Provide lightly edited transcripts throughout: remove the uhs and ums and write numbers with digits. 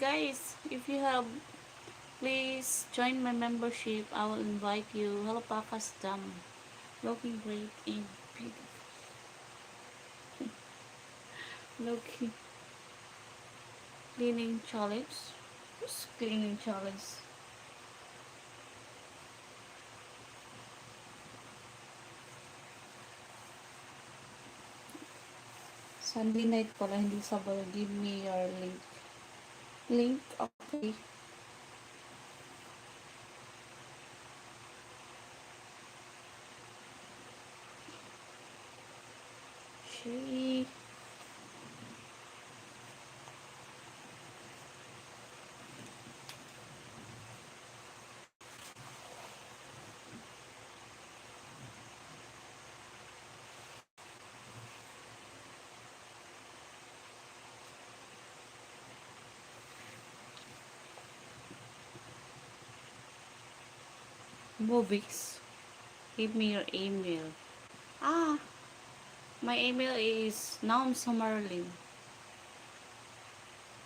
guys, if you have, please join my membership. I will invite you. Hello, Pakas Dam. Looking great and beautiful. Looking cleaning challenge. Who's cleaning challenge? Sunday night pala, hindi Sabado. Give me your link. Link? Okay. She. Movies. Give me your email. Ah, my email is Naum Samarlin.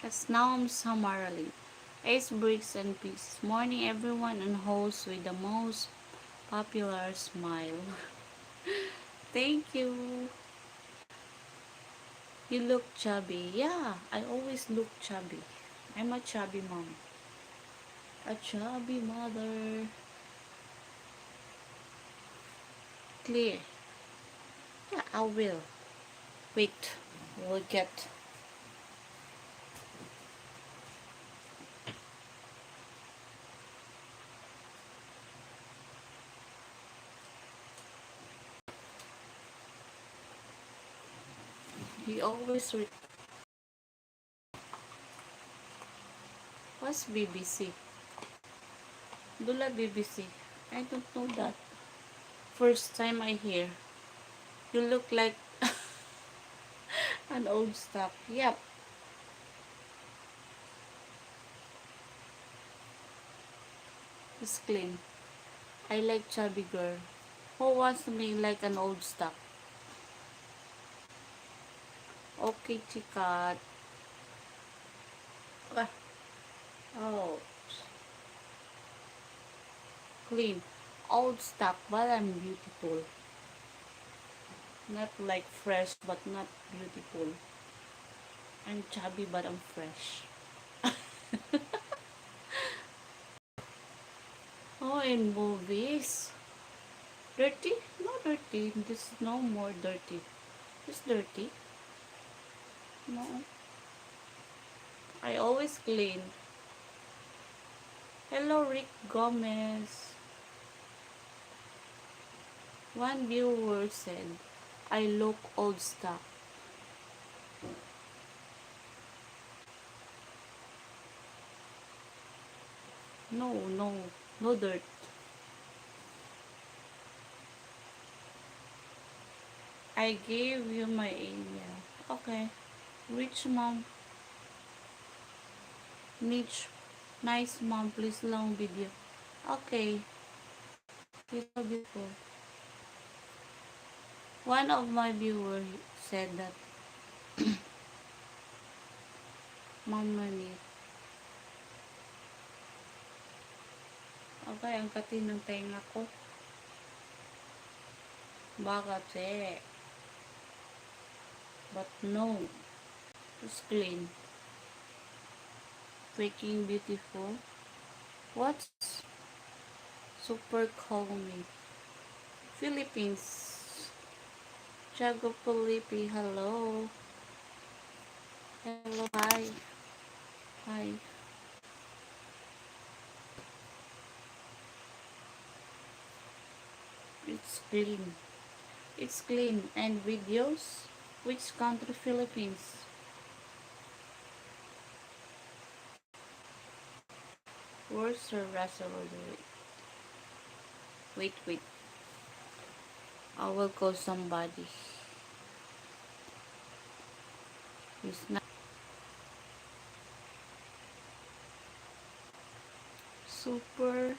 That's Naum Samarlin. Ace Bricks and Peace. Morning everyone and host with the most popular smile. Thank you. You look chubby. Yeah, I always look chubby. I'm a chubby mom. A chubby mother. Clear. Yeah, I will. Wait. We'll get. He always. What's BBC? Dula BBC. I don't know that. First time I hear. You look like an old stock. Yep. It's clean. I like chubby girl. Who wants to be like an old stock? Okay, chikat. Ah, oh, clean. Old stock, but I'm beautiful. Not like fresh, but not beautiful. I'm chubby, but I'm fresh. Oh, in movies. Dirty? No dirty. This is no more dirty. It's dirty. No. I always clean. Hello, Rick Gomez. One viewer said, I look old stock. No, no, no dirt. I gave you my email. Okay. Rich mom. Niche. Nice mom. Please long video. Okay. It's so beautiful. One of my viewers said that mom money. Okay, ang katin ng tenga ko. Baka che. But no. It's clean. Freaking beautiful. What's super calming? Philippines. Tiago Felipe, hello. Hello, hi. Hi. It's clean. It's clean. And videos? Which country? Philippines. Where's the restaurant? Wait, wait. I will call somebody. It's not super